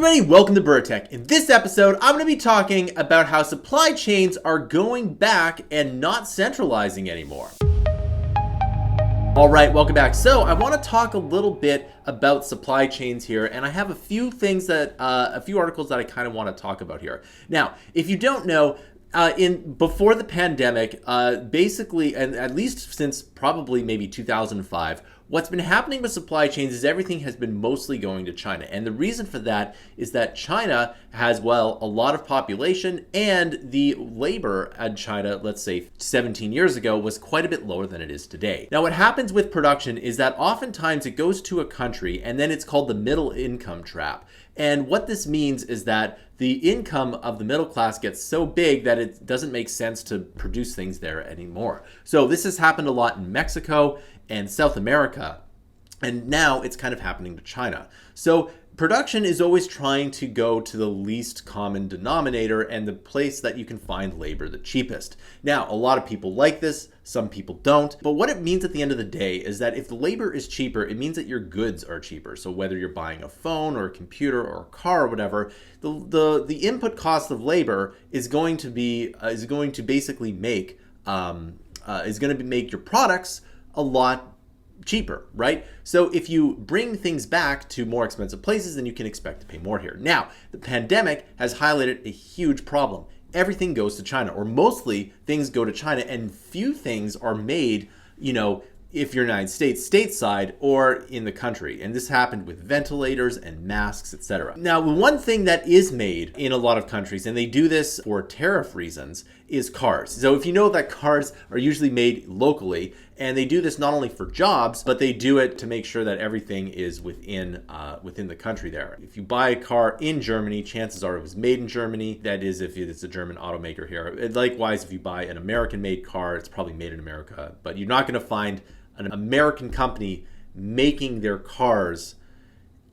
everybody, welcome to Bura. In this episode, I'm going to be talking about how supply chains are going back and not centralizing anymore. All right, welcome back. So I want to talk a little bit about supply chains here, and I have a few things that, a few articles that I kind of want to talk about here. Now, if you don't know, before the pandemic, basically, and at least since probably maybe 2005, what's been happening with supply chains is everything has been mostly going to China. And the reason for that is that China has, well, a lot of population, and the labor in China, let's say 17 years ago, was quite a bit lower than it is today. Now, what happens with production is that oftentimes it goes to a country, and then it's called the middle income trap. And what this means is that the income of the middle class gets so big that it doesn't make sense to produce things there anymore. So this has happened a lot in Mexico and South America, and now it's kind of happening to China. So production is always trying to go to the least common denominator and the place that you can find labor the cheapest. Now, a lot of people like this, some people don't, but what it means at the end of the day is that if the labor is cheaper, it means that your goods are cheaper. So whether you're buying a phone or a computer or a car or whatever, the input cost of labor is going to basically make make your products a lot cheaper, right? So if you bring things back to more expensive places, then you can expect to pay more here. Now, the pandemic has highlighted a huge problem. Everything goes to China, or mostly things go to China, and few things are made, if you're United States, stateside or in the country. And this happened with ventilators and masks, etc. Now, one thing that is made in a lot of countries, and they do this for tariff reasons, is cars. So if you know that cars are usually made locally, and they do this not only for jobs, but they do it to make sure that everything is within the country there. If you buy a car in Germany, chances are it was made in Germany. That is, if it's a German automaker here. Likewise, if you buy an American-made car, it's probably made in America. But you're not going to find an American company making their cars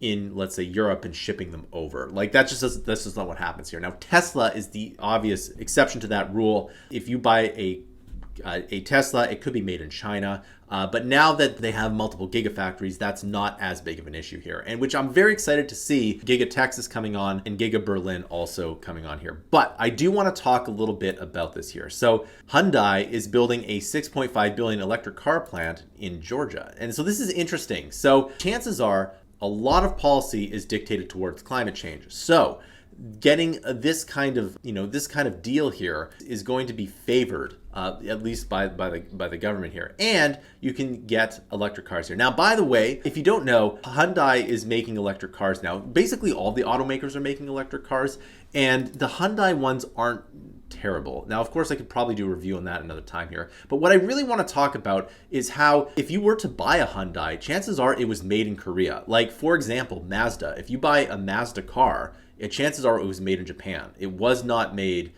in, let's say, Europe and shipping them over. That's just not what happens here. Now, Tesla is the obvious exception to that rule. If you buy a Tesla, it could be made in China, but now that they have multiple gigafactories, that's not as big of an issue here, and which I'm very excited to see Giga Texas coming on and Giga Berlin also coming on here. But I do want to talk a little bit about this here. So Hyundai is building a $6.5 billion electric car plant in Georgia, and so this is interesting. So chances are a lot of policy is dictated towards climate change. So getting this kind of deal here is going to be favored, at least by the government here, and you can get electric cars here. Now, by the way, if you don't know, Hyundai is making electric cars now. Basically, all the automakers are making electric cars, and the Hyundai ones aren't terrible. Now, of course, I could probably do a review on that another time here, but what I really want to talk about is how if you were to buy a Hyundai, chances are it was made in Korea. Like, for example, Mazda. If you buy a Mazda car, chances are it was made in Japan. It was not made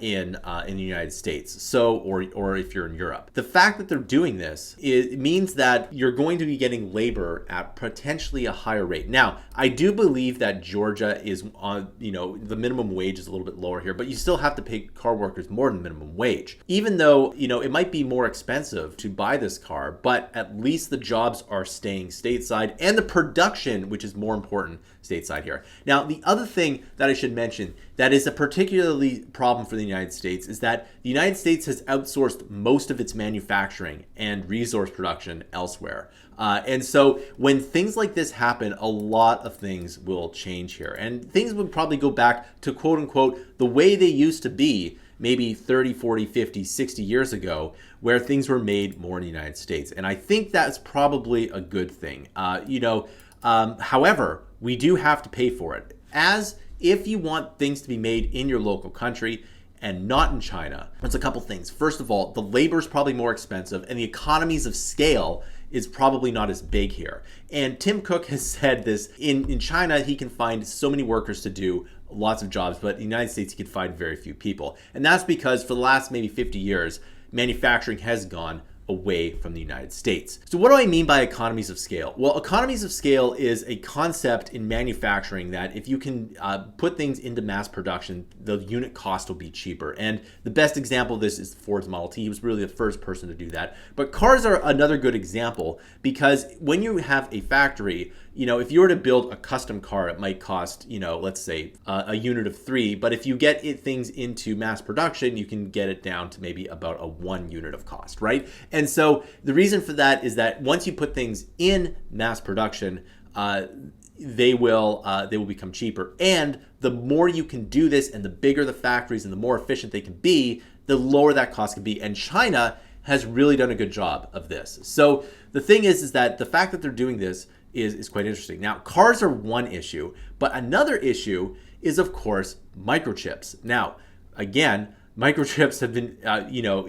in the United States, so or if you're in Europe. The fact that they're doing this, it means that you're going to be getting labor at potentially a higher rate. Now, I do believe that Georgia is on, the minimum wage is a little bit lower here, but you still have to pay car workers more than minimum wage. Even though, it might be more expensive to buy this car, but at least the jobs are staying stateside and the production, which is more important, stateside here. Now, the other thing that I should mention that is a particularly problem for the United States is that the United States has outsourced most of its manufacturing and resource production elsewhere. And so when things like this happen, a lot of things will change here. And things would probably go back to, quote unquote, the way they used to be maybe 30, 40, 50, 60 years ago, where things were made more in the United States. And I think that's probably a good thing. However, we do have to pay for it. As if you want things to be made in your local country and not in China, there's a couple things. First of all, the labor is probably more expensive, and the economies of scale is probably not as big here. And Tim Cook has said this, in China, he can find so many workers to do lots of jobs, but in the United States, he can find very few people. And that's because for the last maybe 50 years, manufacturing has gone away from the United States. So what do I mean by economies of scale? Well, economies of scale is a concept in manufacturing that if you can put things into mass production, the unit cost will be cheaper. And the best example of this is Ford's Model T. He was really the first person to do that. But cars are another good example because when you have a factory, if you were to build a custom car, it might cost, let's say a unit of 3. But if you get things into mass production, you can get it down to maybe about a 1 unit of cost, right? And so the reason for that is that once you put things in mass production, they will become cheaper. And the more you can do this, and the bigger the factories and the more efficient they can be, the lower that cost can be. And China has really done a good job of this. So the thing is that the fact that they're doing this is quite interesting. Now, cars are one issue, but another issue is, of course, microchips. Now, again, microchips have been,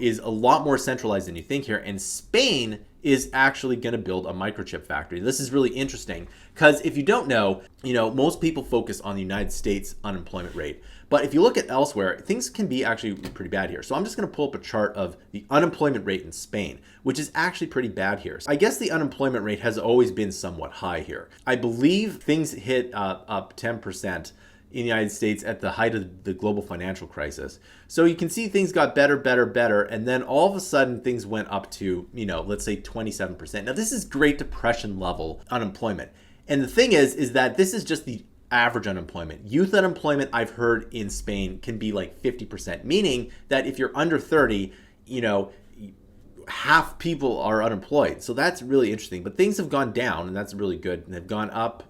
is a lot more centralized than you think here. And Spain is actually going to build a microchip factory. This is really interesting because if you don't know, most people focus on the United States unemployment rate. But if you look at elsewhere, things can be actually pretty bad here. So I'm just going to pull up a chart of the unemployment rate in Spain, which is actually pretty bad here. I guess the unemployment rate has always been somewhat high here. I believe things hit up 10% in the United States at the height of the global financial crisis. So you can see things got better, and then all of a sudden things went up to, let's say 27%. Now this is Great Depression level unemployment. And the thing is that this is just the average unemployment. Youth unemployment, I've heard in Spain, can be like 50%, meaning that if you're under 30, half people are unemployed. So that's really interesting. But things have gone down, and that's really good. And they've gone up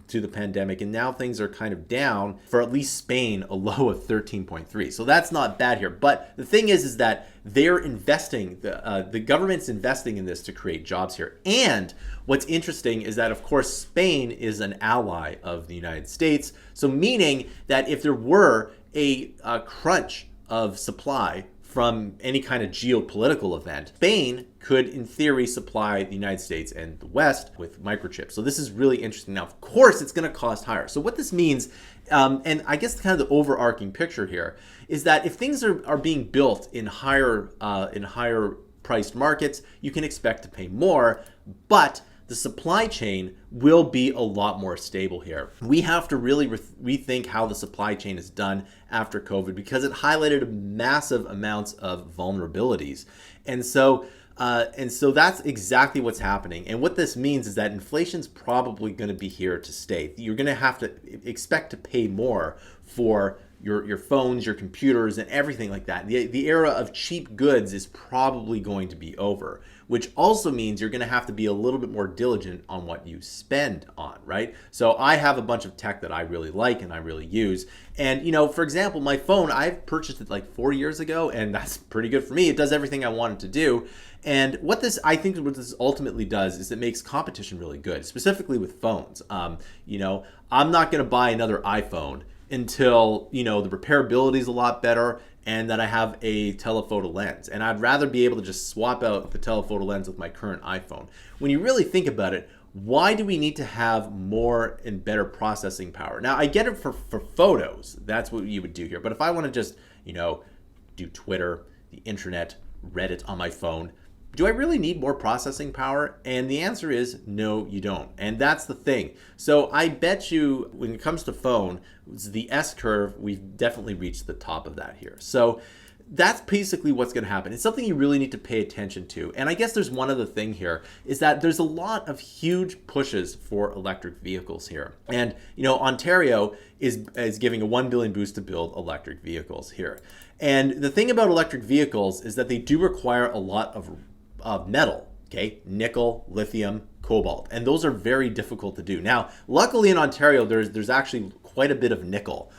to the pandemic, and now things are kind of down for at least Spain, a low of 13.3. So that's not bad here. But the thing is that they're investing, the government's investing in this to create jobs here. And what's interesting is that, of course, Spain is an ally of the United States. So meaning that if there were a crunch of supply from any kind of geopolitical event, Spain could, in theory, supply the United States and the West with microchips. So this is really interesting. Now, of course, it's going to cost higher. So what this means, and I guess kind of the overarching picture here, is that if things are being built in higher priced markets, you can expect to pay more, but the supply chain will be a lot more stable here. We have to really rethink how the supply chain is done after COVID because it highlighted massive amounts of vulnerabilities. And so that's exactly what's happening. And what this means is that inflation's probably going to be here to stay. You're going to have to expect to pay more for your phones, your computers, and everything like that. The era of cheap goods is probably going to be over, which also means you're going to have to be a little bit more diligent on what you spend on, right? So I have a bunch of tech that I really like and I really use. And, for example, my phone, I've purchased it like 4 years ago, and that's pretty good for me. It does everything I want it to do. And I think what this ultimately does is it makes competition really good, specifically with phones. I'm not going to buy another iPhone until, the repairability is a lot better and that I have a telephoto lens. And I'd rather be able to just swap out the telephoto lens with my current iPhone. When you really think about it, why do we need to have more and better processing power? Now, I get it for photos. That's what you would do here. But if I want to just, do Twitter, the internet, Reddit on my phone, do I really need more processing power? And the answer is no, you don't. And that's the thing. So I bet you when it comes to phone, the S curve, we've definitely reached the top of that here. So that's basically what's going to happen. It's something you really need to pay attention to. And I guess there's one other thing here is that there's a lot of huge pushes for electric vehicles here. And, Ontario is giving a 1 billion boost to build electric vehicles here. And the thing about electric vehicles is that they do require a lot of metal, okay? Nickel, lithium, cobalt, and those are very difficult to do. Now, luckily in Ontario, there's actually quite a bit of nickel,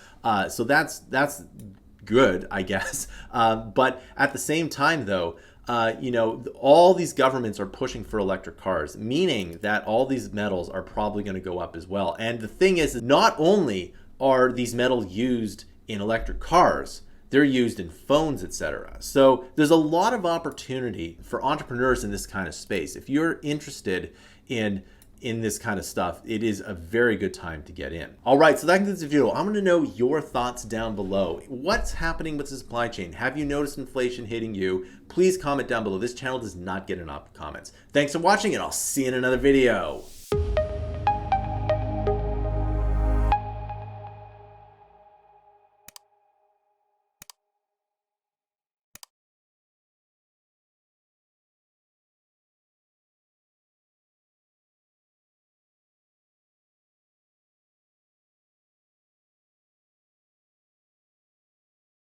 so that's good, I guess. But at the same time, though, all these governments are pushing for electric cars, meaning that all these metals are probably going to go up as well. And the thing is, not only are these metals used in electric cars, they're used in phones, etc. So there's a lot of opportunity for entrepreneurs in this kind of space. If you're interested in this kind of stuff, it is a very good time to get in. All right, so that concludes the video. I'm gonna know your thoughts down below. What's happening with the supply chain? Have you noticed inflation hitting you? Please comment down below. This channel does not get enough comments. Thanks for watching, and I'll see you in another video.